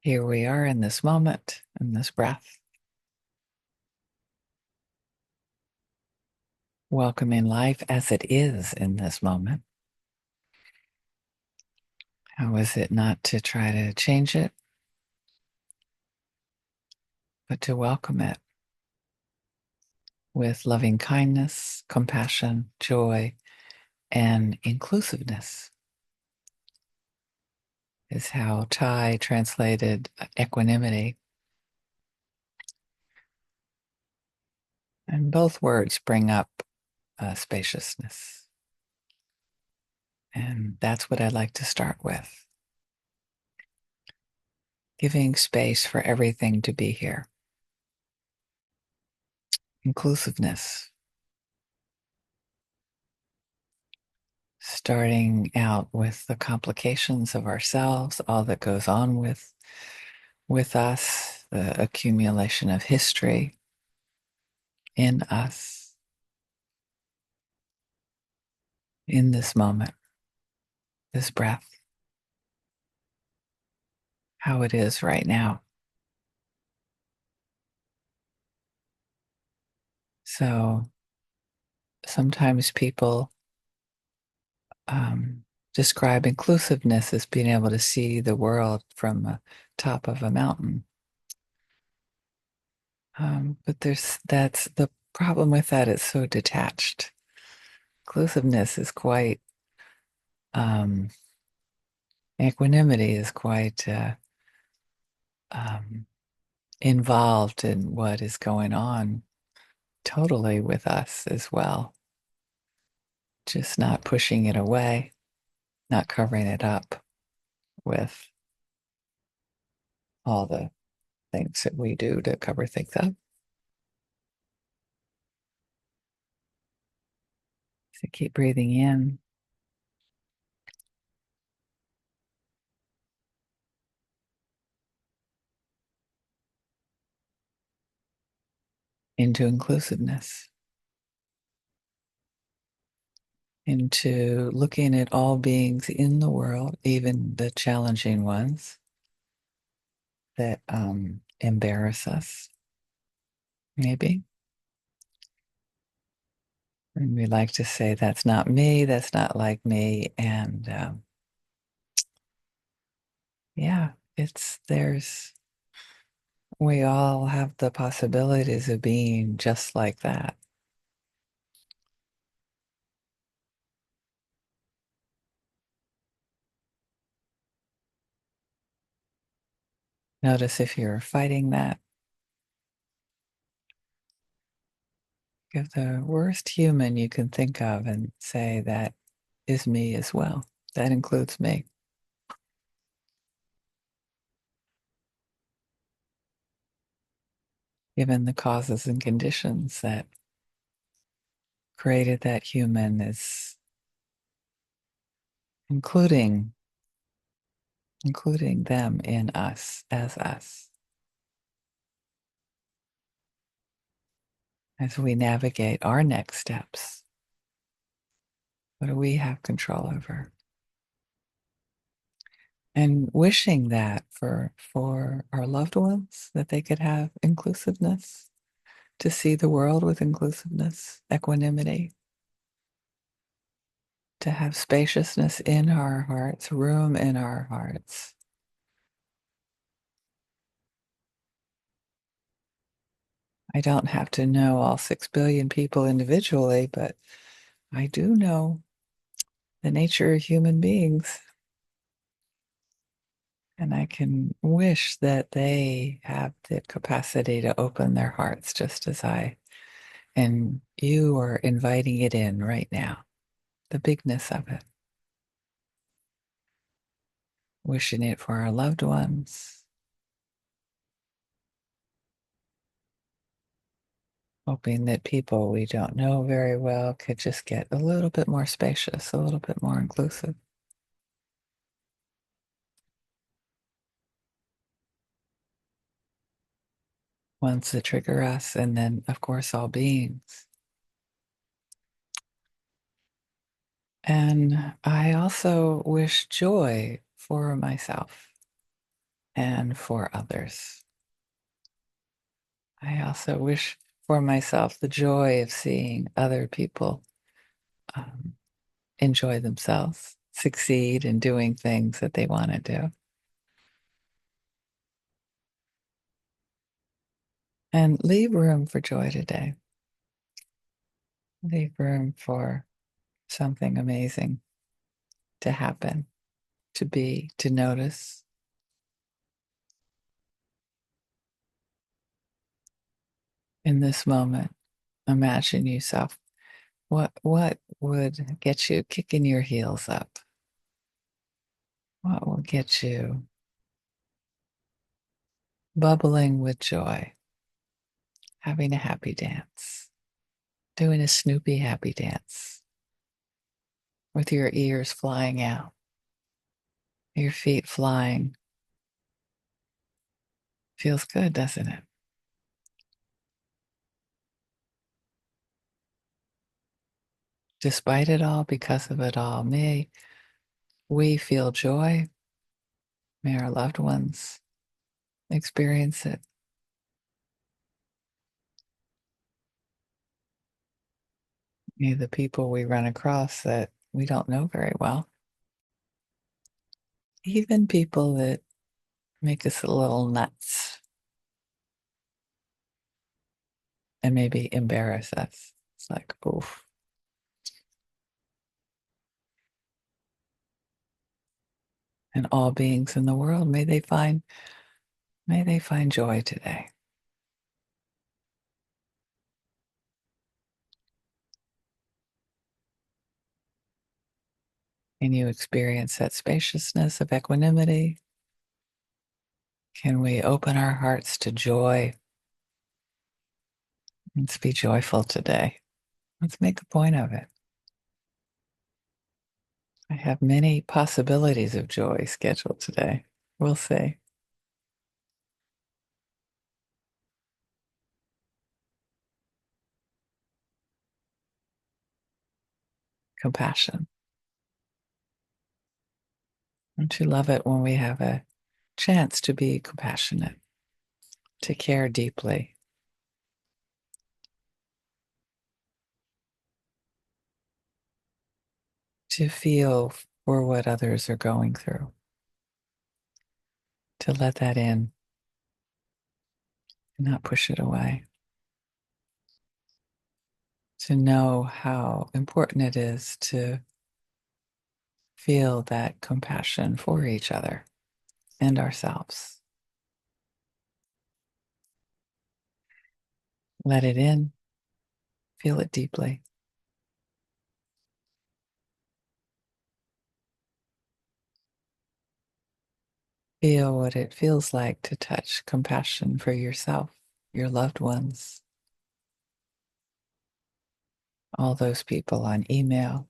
Here we are in this moment, in this breath, welcoming life as it is in this moment. How is it not to try to change it, but to welcome it with loving kindness, compassion, joy, and inclusiveness is how Thai translated equanimity. And both words bring up spaciousness. And that's what I'd like to start with. Giving space for everything to be here. Inclusiveness. Starting out with the complications of ourselves, all that goes on with us, the accumulation of history in us, in this moment, this breath, how it is right now. So sometimes people describe inclusiveness as being able to see the world from the top of a mountain. But that's the problem with that. It's so detached. Inclusiveness is quite, um, equanimity is quite um, involved in what is going on totally with us as well. Just not pushing it away, not covering it up with all the things that we do to cover things up. So keep breathing in into inclusiveness, into looking at all beings in the world, even the challenging ones that embarrass us, maybe. And we like to say, that's not me, that's not like me. And yeah, we all have the possibilities of being just like that. Notice if you're fighting that. Give the worst human you can think of and say, that is me as well. That includes me. Given the causes and conditions that created that human, is including them in us as us. As we navigate our next steps, what do we have control over? And wishing that for our loved ones, that they could have inclusiveness, to see the world with inclusiveness, equanimity, to have spaciousness in our hearts, room in our hearts. I don't have to know all 6 billion people individually, but I do know the nature of human beings. And I can wish that they have the capacity to open their hearts just as I and you are inviting it in right now, the bigness of it. Wishing it for our loved ones, hoping that people we don't know very well could just get a little bit more spacious, a little bit more inclusive. Ones that trigger us, and then, of course, all beings. And I also wish joy for myself, and for others. I also wish for myself the joy of seeing other people um, enjoy themselves, succeed in doing things that they want to do, and leave room for joy today. Leave room for something amazing to happen, to be, to notice. In this moment, imagine yourself. What would get you kicking your heels up? What will get you bubbling with joy, having a happy dance, doing a Snoopy happy dance with your ears flying out, your feet flying? Feels good, doesn't it? Despite it all, because of it all, may we feel joy. May our loved ones experience it. May the people we run across that we don't know very well, even people that make us a little nuts and maybe embarrass us. It's like, oof. And all beings in the world, may they find joy today. Can you experience that spaciousness of equanimity? Can we open our hearts to joy? Let's be joyful today. Let's make a point of it. I have many possibilities of joy scheduled today. We'll see. Compassion. Don't you love it when we have a chance to be compassionate, to care deeply, to feel for what others are going through, to let that in and not push it away, to know how important it is to feel that compassion for each other and ourselves. Let it in, feel it deeply. Feel what it feels like to touch compassion for yourself, your loved ones, all those people on email.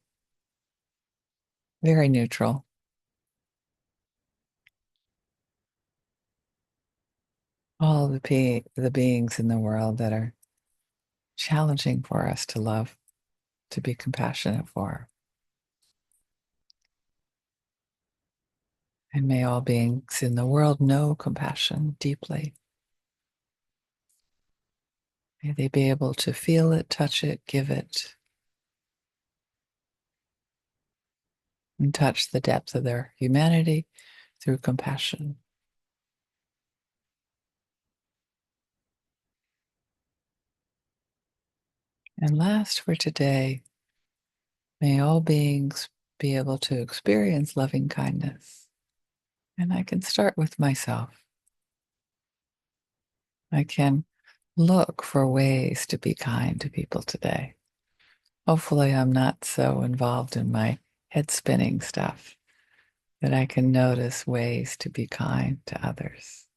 Very neutral. All the beings in the world that are challenging for us to love, to be compassionate for. And may all beings in the world know compassion deeply. May they be able to feel it, touch it, give it, and touch the depth of their humanity through compassion. And last for today, may all beings be able to experience loving kindness. And I can start with myself. I can look for ways to be kind to people today. Hopefully, I'm not so involved in my head spinning stuff that I can notice ways to be kind to others.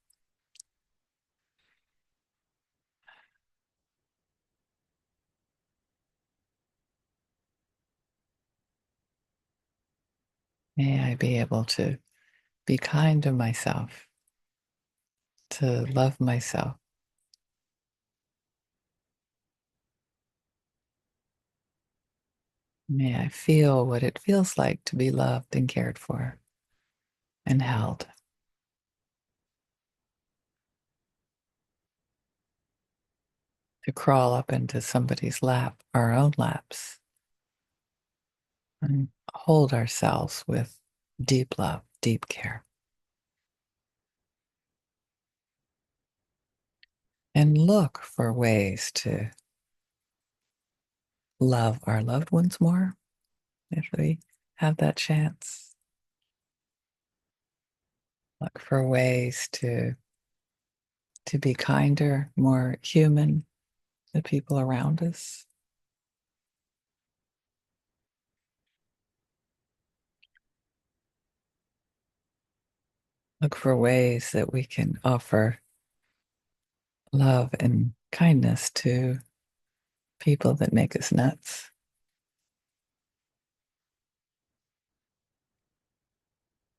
May I be able to be kind to myself, to love myself. May I feel what it feels like to be loved and cared for and held. to crawl up into somebody's lap, our own laps, and hold ourselves with deep love, deep care, and look for ways to love our loved ones more if we have that chance. Look for ways to be kinder, more human to people around us. Look for ways that we can offer love and kindness to people that make us nuts.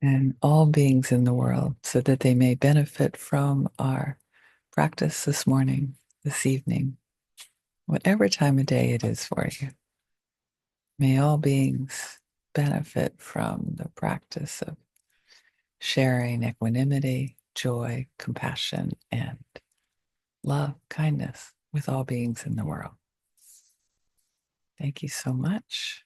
And all beings in the world so that they may benefit from our practice this morning, this evening, whatever time of day it is for you. May all beings benefit from the practice of sharing equanimity, joy, compassion, and love, kindness with all beings in the world. Thank you so much.